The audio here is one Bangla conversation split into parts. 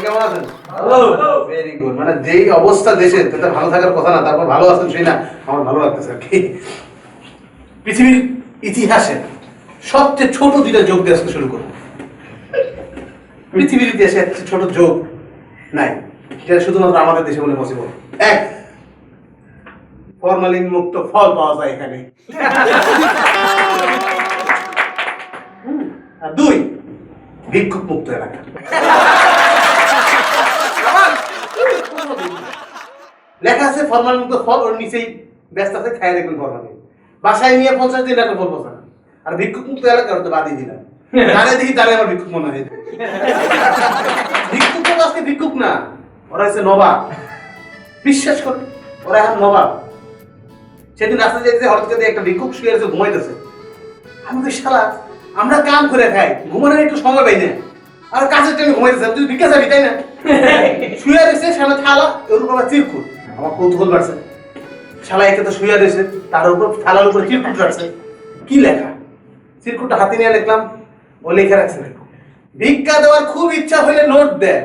কেমন আছেন? Very good. মানে যেই অবস্থা দেশের তাতে ভালো থাকার কথা না, তারপর ভালো আছেন সেই না, আমার ভালো লাগতেছে আর কি। পৃথিবীর ইতিহাসে সবচেয়ে ছোট দুইটা যোগ দিয়ে আজকে শুরু করবো। পৃথিবীর ইতিহাসে একটা ছোট যোগ নাই, যেটা শুধুমাত্র আমাদের দেশে বলে পসিবল। এক, ফরমালিন মুক্ত ফল পাওয়া যায় এখানে। আর দুই, ভিক্ষুক মুক্ত এলাকা। লেখা আছে ফরমালিন মুক্ত ফল, ওর নিচেই ব্যস্ত আছে খায় দেখবেন ফরমালিন। বাসায় নিয়ে 50 দিন রাখলে ফল পচা না। আর ভিক্ষুক মুক্ত এলাকা তো বাদই দিলাম, তারে দেখি তারে আমার ভিক্ষুক মনে হয়। ভিক্ষুক তো আজকে ভিক্ষুক না, ওরা হচ্ছে নবাব। বিশ্বাস করে ওরা এখন নবাব। সেদিন রাস্তায় যেতে হঠাৎ করে একটা ভিক্ষুক শুয়ে আছে, ঘুমাইতেছে। আমাদের শালা, আমরা কাম করে খাই, ঘুমানোর একটু সময় পাই না, আর কাজের টাইমে ঘুমাইতেছে। তুই ভিক্ষা যাবি তাই না? শুয়ে রয়েছে শালা, থালা ওর উপর চিরকুট। আমার কৌতূহল বাড়ছে, শালা একে তো শুয়ে রয়েছে, তার উপর থালার উপর চিরকুট রাখছে। কি লেখা? চিরকুটটা হাতে নিয়ে দেখলাম, ও লেখা রাখছে, ভিক্ষা দেওয়ার খুব ইচ্ছা হলে নোট দেন,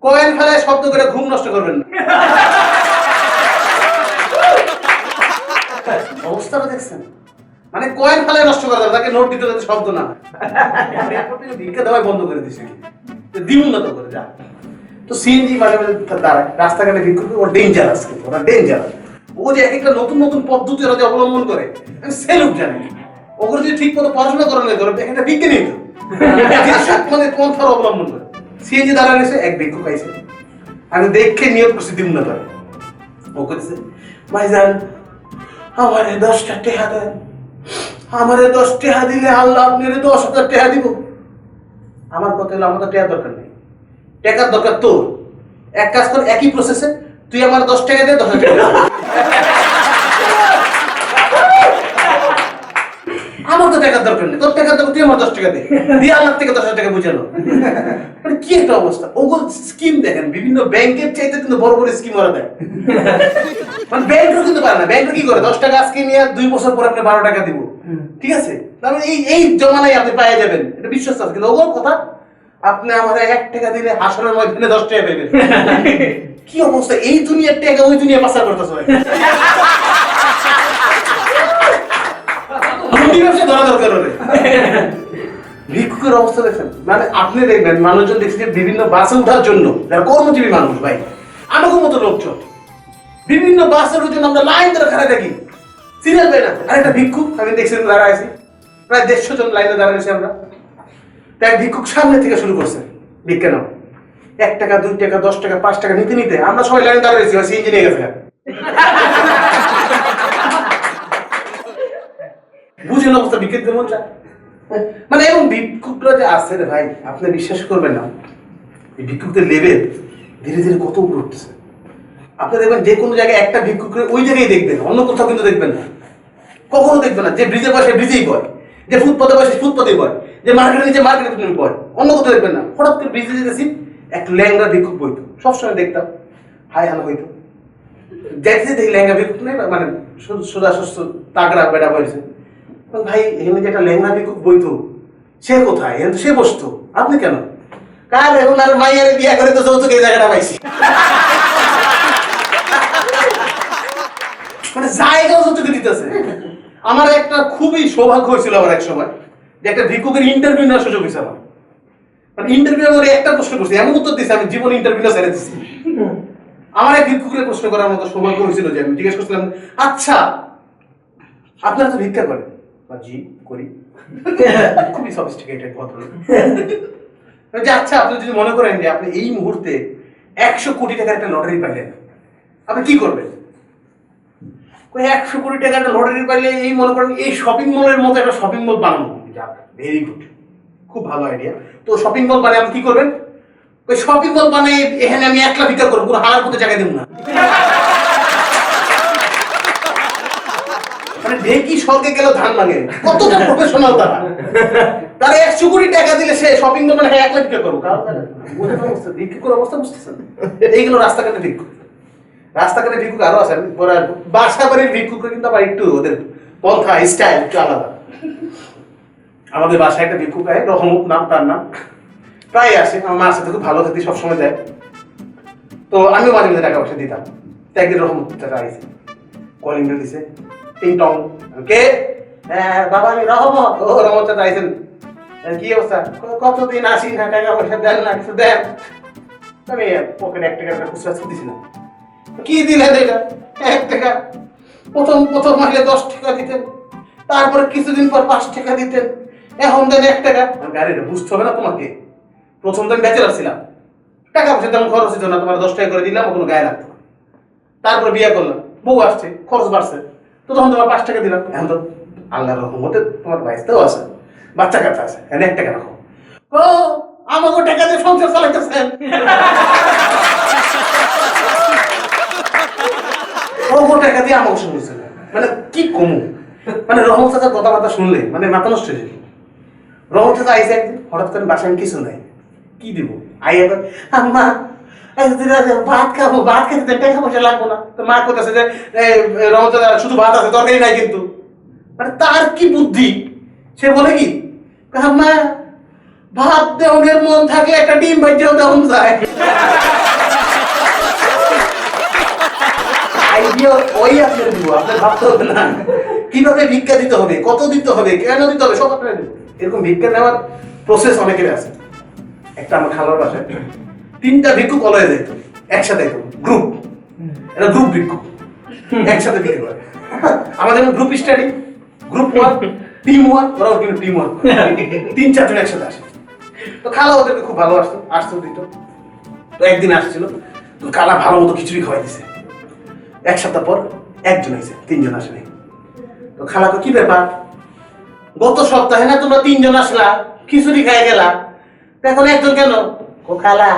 কয়েন ফেলায় শব্দ করে ঘুম নষ্ট করবেন না। অবস্থাটা দেখছেন? মানে কয়েন ফেলায় নষ্ট করা যাবে, তাকে নোট দিতে যাতে শব্দ না হয়। ভিক্ষা দেওয়াই বন্ধ করে দিছে, দিমুন না তো করে যা। তো সিএনজি মাঝে মাঝে দাঁড়ায় রাস্তাঘাটে ভিক্ষুক, ও ডেঞ্জারাস, কিন্তু ওরা ডেঞ্জারাস। ও যে এক একটা নতুন নতুন পদ্ধতি ওরা যে অবলম্বন করে, আমি সেলুট জানি। ওগুলো যদি ঠিক মতো পড়াশোনা করানো করে, একটা বিজ্ঞানী তো মানে পন্থার অবলম্বন করে। সিএনজি দাঁড়ায় রয়েছে, এক ভিক্ষুক আইছে, আমি দেখে নিয়োগ করছি দিমুন না করে। ও করেছে, ভাইজান আমারে 10টা টেহা দেন, আমারে 10 টেহা দিলে আল্লাহ আপনারে 10,000 টেহা দিব। আমার কথা হলো, আমার তো টেহার দরকার নেই, টাকার দরকার তোর। এক কাজ কর, একই প্রসেসে তুই আমার 10 টাকা দে, 10,000 টাকা। আমার তো টাকার দরকার নেই, তোর টাকার দরকার, তুই আমার 10 টাকা দে, দিয়ে আল্লাহ থেকে 10,000 টাকা বুঝালো। মানে কি একটা অবস্থা! ওগুলো স্কিম দেখেন, বিভিন্ন ব্যাংকের চাইতে কিন্তু বড় বড় স্কিম ওরা দেয়। মানে ব্যাংকও কিন্তু পারে না। ব্যাংকও কি করে, 10 টাকা আজকে নিয়ে 2 বছর পর আপনি 12 টাকা দিব, ঠিক আছে? তারপরে এই জমানায় আপনি পাইয়া যাবেন, এটা বিশ্বাস আছে। কিন্তু ওগুলো কথা, আপনি আমাদের 1 টাকা দিলে হাসরের ময়দানে 10 টাকা পাবেন। কি অবস্থা! এই দুনিয়ার টাকা ওই দুনিয়া পাচার করতেছে। ধরা দরকার হলে ভিক্ষুকের অবস্থা দেখছেন? মানে আপনি দেখবেন, মানুষজন দেখছি বিভিন্ন বাসে উঠার জন্য, যারা কর্মজীবী মানুষ, ভাই আমাকে মতো লোকজন বিভিন্ন বাসের জন্য আমরা লাইন ধরে খাড়া থাকি, সিরিয়াল পাই না। আর একটা ভিক্ষুক আমি দেখছি দাঁড়ায় আছি, প্রায় 150 জন লাইনে দাঁড়ায় রয়েছে আমরা। তাই ভিক্ষুক সামনে থেকে শুরু করছে ভিক্ষা নাও। 1 টাকা 2 টাকা 10 টাকা 5 টাকা নিতে নিতে আমরা সবাই লাইনে দাঁড়ায় রয়েছি, সিএনজি নিয়ে গেছে। বুঝেন অবস্থা, ভিক্ষুক মন চায় মানে। এবং ভিক্ষুকরা যে আছে রে ভাই, আপনি বিশ্বাস করবেন না, এই ভিক্ষুকদের লেভেল ধীরে ধীরে কত উপরে উঠতেছে। আপনি দেখবেন যে কোনো জায়গায় একটা ভিক্ষুক ওই জায়গায় দেখবেন, অন্য কোথাও কিন্তু দেখবেন না, কখনো দেখবেন না। যে ব্রিজে বসে ব্রিজেই বয়, যে ফুটপাতে বসে ফুটপাতেই বয়, যে মার্কেটে নিচে মার্কেটে বয়, অন্য কোথাও দেখবেন না। হঠাৎ করে ব্রিজে যেতেছি, একটা ল্যাংড়া ভিক্ষুক বইতো, সবসময় দেখতাম হাই হ্যালো হইতো। যাইতে দেখি ল্যাংড়া ভিক্ষুক নেই, মানে সোজা সুস্থ তাগড়া বেড়া বয়েছে। ভাই এখানে যে একটা ল্যাংড়া ভিক্ষুক বইতো, সে কোথায়? এখানে তো সে বসতো, আপনি কেন? কার এখন আর মাইয়ারে বিয়া করে তো যৌতুক এই জায়গাটা পাইছি। মানে জায়গাও যৌতুক দিতেছে। আমার একটা খুবই সৌভাগ্য হয়েছিল আমার এক সময়, যে একটা ভিক্ষুকের ইন্টারভিউ নেওয়ার সুযোগ হয়েছে আমার। মানে ইন্টারভিউ করে একটা প্রশ্ন করছি, এমন উত্তর দিচ্ছে আমি জীবন ইন্টারভিউ না ছেড়ে দিচ্ছি। আমার এক ভিক্ষুকের প্রশ্ন করার মতো সৌভাগ্য হয়েছিল যে আমি জিজ্ঞেস করছিলাম, আচ্ছা আপনারা তো ভিক্ষা করেন? জি করি। খুবই সফিস্টিকেটেড ভদ্রলোক। যে আচ্ছা আপনি যদি মনে করেন যে আপনি এই মুহূর্তে 100 কোটি টাকার একটা লটারি পাইলেন, আপনি কি করবেন? 100 কোটি টাকার একটা লটারি পাইলে এই মনে করেন এই শপিং মলের মতো একটা শপিং মল বানানো। ভেরি গুড, খুব ভালো আইডিয়া। তো শপিং মল বানায় আপনি কি করবেন? ওই শপিং মল বানাই এখানে আমি 1 লাখ ভিক্ষা করবো, কোনো হালার মতো জায়গা দেবো না। মানে ঢেকি স্বর্গে গেল ধান ভাঙে, কতটা প্রফেশনাল তারা। তারা 100 কোটি টাকা দিলে সে শপিং মল মানে 1 লাখ ভিক্ষা করবো। ভিক্ষুকের অবস্থা বুঝতেছেন? এইগুলো রাস্তাঘাটে ভিক্ষুক। রাস্তাঘাটে ভিক্ষুক আরো আছে, বাসা বাড়ির ভিক্ষুক কিন্তু আবার একটু ওদের পন্থা স্টাইল একটু আলাদা। আমাদের বাসায় একটা ভিক্ষুক আয়, রহমত নাম, তার নাম। প্রায় আসে, আমার মার সাথে খুব ভালো থাকতে সবসময় দেয়। তো আমিও মাঝে মাঝে টাকা পয়সা দিতাম। তো একদিন রকম টাকা আইসে, কলিং বেল দিছে, টিং টং। কে? বাবা আমি রহমত। ও রহমত চাচা আইসেন, কি অবস্থা? কতদিন আসি না, টাকা পয়সা দেন না, কিছু দেন। আমি পকেটে 1 টাকা খুচরা দিছিলাম। কি দিলেন এটা? 1 টাকা। প্রথম মাসে 10 টাকা দিতেন, তারপরে কিছুদিন পর 5 টাকা দিতেন, এখন দেন 1 টাকা। আরে এটা বুঝতে হবে না তোমাকে? প্রথম দিন ব্যাচেলার ছিলাম, টাকা পয়সা তেমন খরচ হতো না, তোমার 10 টাকা করে দিলাম, কোনো গায়ে লাগতো না। তারপরে বিয়ে করলাম, বউ আসছে, খরচ বাড়ছে, তো তখন তোমার 5 টাকা দিলাম। এখন তো আল্লাহর রহমতে তোমার বাইসতেও আছে, বাচ্চা কাচ্চা আছে, এখন 1 টাকা রাখো। ও আমাকে টাকা দিয়ে সংসার চালাইতেছেন। ওগো টাকা দিয়ে আমাকে শুনছেন, মানে কি কমু? মানে রহমত চাচার কথাবার্তা শুনলে মানে মাথা নষ্ট হয়ে যায়। রহমত চাচা আইসে একদিন, হঠাৎ করে বাসায় কিছু নাই, কি দিব? আইয়া আম্মা ভাত খাবো, ভাত খেতে টাকা পয়সা লাগবো না। তো মা কোথাছে যে রহমত চাচা শুধু ভাত আছে, তরকারি নাই কিন্তু। মানে তার কি বুদ্ধি, সে বলে কি আম্মা ভাত দেওয়ার মন থাকলে একটা ডিম ভাইজাও দেওয়া যায়। আইডিয়া ওই আপনার দিব, আপনার ভাবতে হবে না কিভাবে ভিক্ষা দিতে হবে, কত দিতে হবে, কেন দিতে হবে, সব আপনার দেবো। এরকম ভিক্ষা নেওয়ার প্রসেস অনেকের আছে। একটা আমার খালার বাসায় 3টা ভিক্ষুক কলয়ে যেত একসাথে, গ্রুপ, এটা গ্রুপ ভিক্ষুক একসাথে ভিক্ষা করে। আমাদের group study, group work, team work, ওরাও কিন্তু টিম ওয়ার্ক, 3-4 জন একসাথে আসে। তো খালা ওদেরকে খুব ভালো আসতো দিত। তো একদিন আসছিল, তো খালা ভালো মতো খিচুড়ি খাওয়াই দিছে। 1 সপ্তাহ পর একজন হয়েছে, 3 জন আসেনি। তো খালাকে কি ব্যাপার, গত সপ্তাহে না তোমরা 3 জন আসলা, খিচুড়ি খাই গেলা, এখন একজন কেন? ও খালা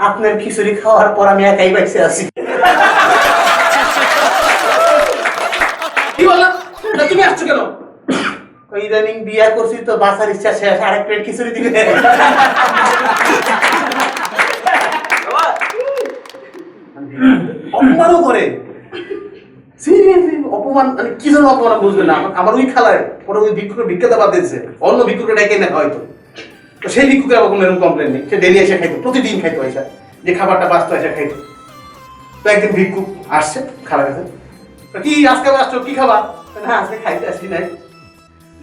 আপনার খিচুড়ি খাওয়ার পর আমি একাই বাইসে আছি। কি বললাম, তুমি আসছো কেন? ইদানিং বিয়া করছি তো বাসার ইচ্ছা শেষ, আরেক প্লেট খিচুড়ি দিবে। অপমানও করে, সিরিয়াসলি অপমান, মানে কি যেন অপমান বুঝবে না। আমার ওই খালায় পরে ওই ভিক্ষুকের ভিক্ষা দেওয়া দিয়েছে, অন্য ভিক্ষুকের ডেকে না হয়তো। তো সেই ভিক্ষুকের আবার কোনো এরকম কমপ্লেন নেই, সে ডেলি এসে খাইতো, প্রতিদিন খাইতো এসে, যে খাবারটা বাঁচতো এসে খাইতো। তো একদিন ভিক্ষুক আসছে খালার কাছে, কি আজকে আসছো, কি খাবার? না আজকে খাইতে আসি নাই,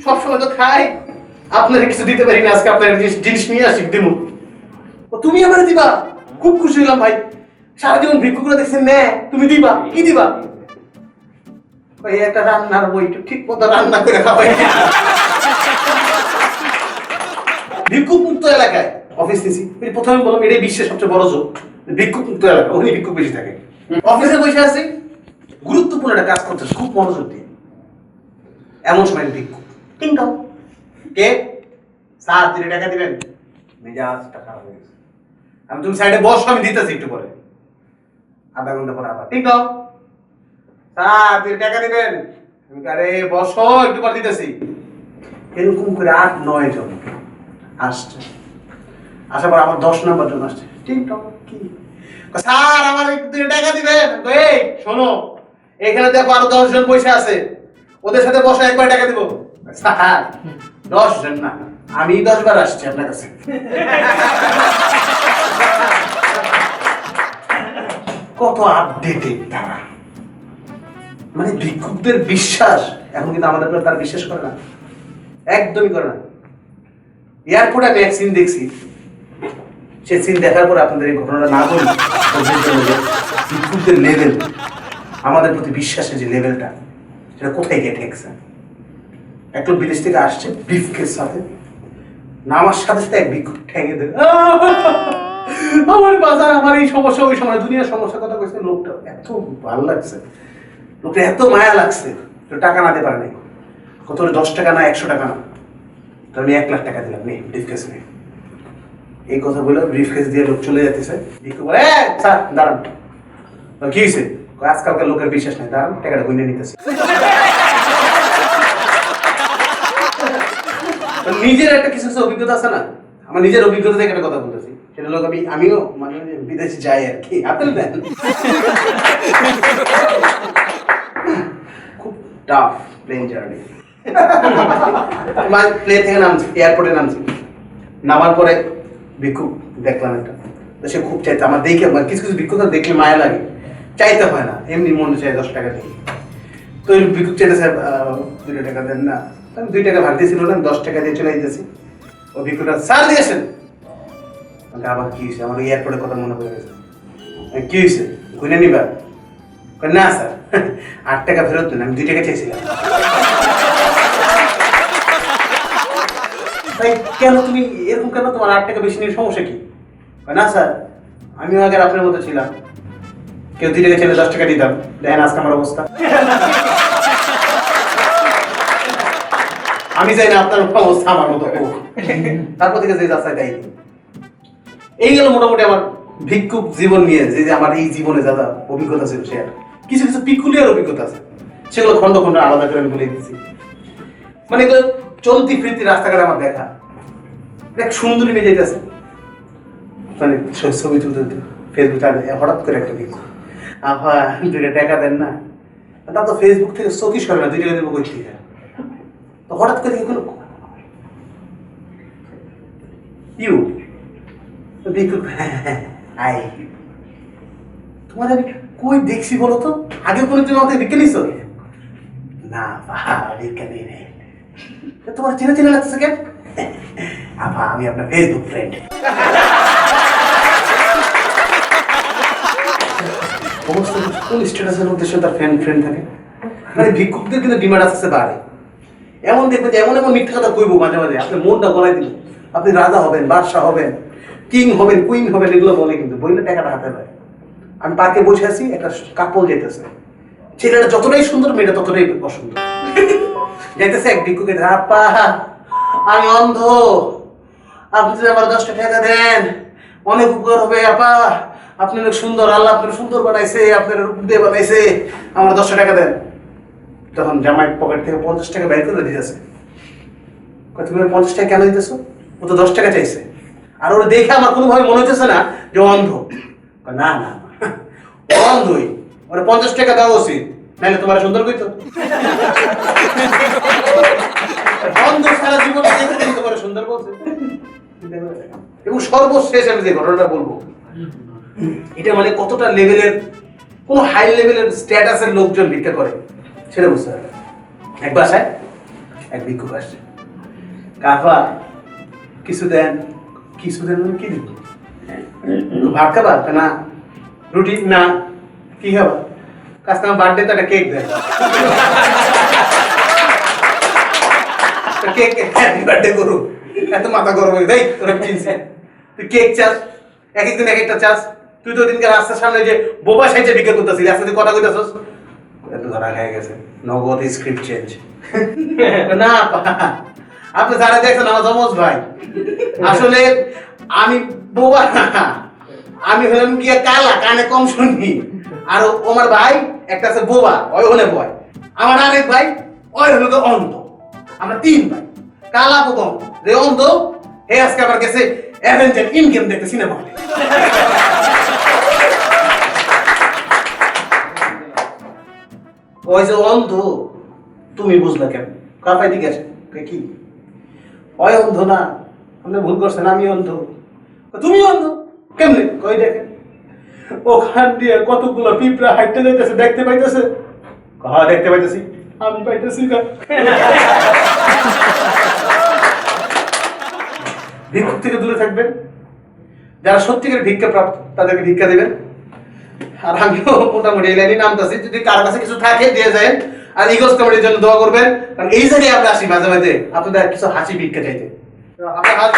সবসময় তো খাই, আপনার কিছু দিতে পারি না, আজকে আপনার জিনিস নিয়ে আসি দিমু। তুমি আমার দিবা? খুব খুশি হলাম ভাই, সারা জীবন ভিক্ষুকরা দেখছেন নে, তুমি দিবা, কি দিবা? ওই একটা রান্নার বই, ঠিক মতো রান্না করে খাওয়াই। ভিক্ষুক মুক্ত এলাকায় অফিস নিছি, প্রথমে বললাম এটাই বিশ্বের সবচেয়ে বড় জোক, ভিক্ষুক মুক্ত এলাকা, ওখানে ভিক্ষুক বেশি থাকে। অফিসে বসে আছি, গুরুত্বপূর্ণ একটা কাজ করতেছে খুব মনোযোগ দিয়ে, এমন সময় ভিক্ষুক টিং টং, কে? স্যার 3 টাকা দিবেন। মেজাজটা খারাপ হয়ে গেছে, আমি তুমি সাইডে বসো, আমি দিতেছি একটু পরে। আধা ঘন্টা পরে আবার টিং টং, স্যার 3 টাকা দিবেন। আরে বসো, একটু পর দিতেছি। এরকম করে 8-9 জন আসছে, আসার পর আবার 10 নম্বর জন আসছে, টিং টং, কি স্যার আমার একটু 3 টাকা দিবেন। এই শোনো, এখানে দেখো আরো 10 জন পয়সা আছে, ওদের সাথে বসে একবার টাকা দিব। স্যার 10 জন না, আমি 10 বার আসছি আপনার কাছে। কত আপডেটেড তারা, মানে ভিক্ষুকদের বিশ্বাস এখন কিন্তু আমাদের উপর তারা বিশ্বাস করে না, একদমই করে না। এয়ারপোর্টে আমি এক সিন দেখছি, সে সিন দেখার পর আপনাদের এই ঘটনাটা না বলি, ভিক্ষুকদের লেভেল, আমাদের প্রতি বিশ্বাসের যে লেভেলটা, সেটা কোথায় গিয়ে ঠেকছে। এক লোক বিদেশ থেকে আসছে ব্রিফকেস সাথে, নামার সাথে সাথে এক ভিক্ষুক ঠেঙে দেবে, আমার বাজার, আমার এই সমস্যা, ওই সময় দুনিয়ার সমস্যার কথা কইছে। লোকটা এত ভালো লাগছে, লোকটা এত মায়া লাগছে, টাকা না দিতে পারে নাই। কত 10 টাকা না 100 টাকা না, তো আমি 1 লাখ টাকা দিলাম, নেই ব্রিফকেস নেই। এই কথা বলে ব্রিফকেস দিয়ে লোক চলে যেতেছে, ভিক্ষুক বলে স্যার দাঁড়ান, কি হয়েছে? আজকালকার লোকের বিশ্বাস নেই, দাঁড়ান টাকাটা গুনে নিতেছে। নিজের একটা কিছু অভিজ্ঞতা আছে না, আমার নিজের অভিজ্ঞতা থেকে একটা কথা বলতেছি, সেটা লোক আমিও মানে বিদেশে যাই আর কি, আপেল দেন, খুব টাফ প্লেন জার্নি। প্লেন থেকে নামছি, এয়ারপোর্টে নামছি, নামার পরে ভিক্ষুক দেখলাম একটা, তো সে খুব চাইতে আমার দেখে, কিছু কিছু ভিক্ষুক দেখলে মায়া লাগে, চাইতে হয় না, এমনি মনে চাই 10 টাকা দিই। তো ওই ভিক্ষুক চাইতে স্যার 2 টাকা দেন না, আমি 2 টাকা ভাগ দিয়েছিল না, 10 টাকা দিয়ে চলে যেতেছি। ও ভিক্ষুকটা স্যার দিয়েছেন, আবার কি হয়েছে, আমার এয়ারপোর্টের কথা মনে পড়ে গেছে। কি হয়েছে, ঘুরে নিবা? না স্যার 8 টাকা ফেরত দেন, আমি 2 টাকা চাইছিলাম। তাই কেন তুমি এরকম কেন, তোমার 8 টাকা বেশি নিয়ে সমস্যা কি? না স্যার আমিও আগে আপনার মতো ছিলাম, কেউ 2 টাকা ছেলে 10 টাকা দিতাম, দেখেন আজকে আমার অবস্থা। আমি চাই না আপনার অবস্থা আমার মতো হোক, তারপর থেকে যে যাচ্ছে তাই। এই গেল মোটামুটি আমার ভিক্ষুক জীবন নিয়ে, যে আমার এই জীবনে যা যা অভিজ্ঞতা ছিল সে, কিছু কিছু পিকুলিয়ার অভিজ্ঞতা আছে, সেগুলো খন্ড খন্ড আলাদা করে আমি বলে দিচ্ছি। মানে এগুলো চলতি ফিরতি রাস্তাঘাটে আমার দেখা, এক সুন্দরী মেয়ে যেতেছে, মানে ছবি তুলতে ফেসবুকে হঠাৎ করে একটা ভিক্ষুক, আভা 2 টাকা দেন না, তা তো ফেসবুক থেকে চোখই সরে না, 2 টাকা দেবো কই থেকে। তো হঠাৎ করে এগুলো ইউ ভিক্ষুক, আই তোমার আমি কই দেখছি বলো তো, আগে কোনো তুমি আমাকে ভিক্ষা নিছো? না ভিক্ষা নিয়ে নেই। তোমার চেনা চেনা লাগতেছে কেন? আপা আমি আপনার ফেসবুক ফ্রেন্ড। অবস্থা কোন স্ট্যাটাসের উদ্দেশ্যে তার ফ্রেন্ড থাকে, মানে ভিক্ষুকদের কিন্তু ডিমান্ড আসতে পারে। এমন দেখবেন যে এমন এমন মিথ্যা কথা কইবো মাঝে মাঝে, আপনি মনটা গলায় দিল, আপনি রাজা হবেন, বাদশাহ হবেন, কিং হবেন, কুইন হবেন, এগুলো বলে, কিন্তু বইলে টাকাটা হাতে পায়। আমি পার্কে বসে আছি, একটা কাপল যেতেছে, ছেলেটা যতটাই সুন্দর, মেয়েটা ততটাই অসুন্দর। যাইতেছে এক ভিক্ষুকে, আপা আমি অন্ধ, আপনি যদি আমার 10 টাকা দেন অনেক উপকার হবে আপা, আপনি অনেক সুন্দর, আল্লাহ আপনার সুন্দর বানাইছে, আপনার রূপ দিয়ে বানাইছে, আমার 10 টাকা দেন। তখন জামাই পকেট থেকে 50 টাকা বের করে দিতেছে। তুমি 50 টাকা কেন দিতেছো? ও তো 10 টাকা চাইছে, আর ওরা দেখে আমার কোনোভাবে মনে হচ্ছে না যে অন্ধ। না না অন্ধই, ওরা 50 টাকা দেওয়া উচিত, নাহলে তোমার সুন্দর কইতো। অন্ধ সারা জীবন দেখে তোমার সুন্দর বলছে। এবং সর্বশেষ আমি যে ঘটনাটা বলবো, এটা মানে কতটা লেভেলের, কোন হাই লেভেলের স্ট্যাটাসের লোকজন ভিক্ষা করে সেটা বুঝতে হবে। এক বাসায় এক ভিক্ষুক আসছে, কাফা কিছু দেন, কিছু দেন মানে কি দিব? ভাত খাবা? না। রুটি? না। কি খাবা? কাজ আমার বার্থডে তো একটা কেক দেন। কেক হ্যাপি বার্থডে করুক, এত মাথা গরম হয়ে দেয় তোরা কিনছে, তুই কেক চাস, এক একদিন এক একটা চাস। তুই তো দিনকে রাস্তার সামনে যে বোবা সাইজে ভিক্ষা করতেছিলি, আজকে তুই কথা কইতাছস, এত ধরা খেয়ে গেছে, নগদ স্ক্রিপ্ট চেঞ্জ। না আপনি যারা দেখছেন আমার জমজ ভাই, আসলে আমি বোবা না, আমি হলাম গিয়ে কালা, কানে কম শুনি। আর আমার ভাই একটা আছে বোবা, ওই হলে ভয়। আমার আরেক ভাই ওই হলো তো অন্ধ। আমরা 3 ভাই, কালা বোবা রে অন্ধ। হে আজকে আবার গেছে অ্যাভেঞ্জার ইন গেম দেখতে সিনেমা হলে। ওই যে অন্ধ, তুমি বুঝলা কেন? কাফাই দিকে আছে কি ওই অন্ধ না, আপনি ভুল করছেন, আমি অন্ধ। তুমি অন্ধ কেমনে? কই দেখেন, ওখান দিয়ে কতগুলো পিঁপড়া হাঁটতে যাইতেছে, দেখতে পাইতেছে? হ্যাঁ দেখতে পাইতেছি, আমি পাইতেছি না। ভিক্ষুক থেকে দূরে থাকবেন, যারা সত্যিকার ভিক্ষা প্রাপ্ত তাদেরকে ভিক্ষা দেবেন। আর আমিও মোটামুটি এই লাইনে নামতেছি, যদি কারো কাছে কিছু থাকে দিয়ে যায়। আর ইগোস কমেডির জন্য দোয়া করবেন, কারণ এই জায়গায় আমরা আসি মাঝে মাঝে আপনাদের কিছু হাসি ভিক্ষা চাইতে। আপনার হাত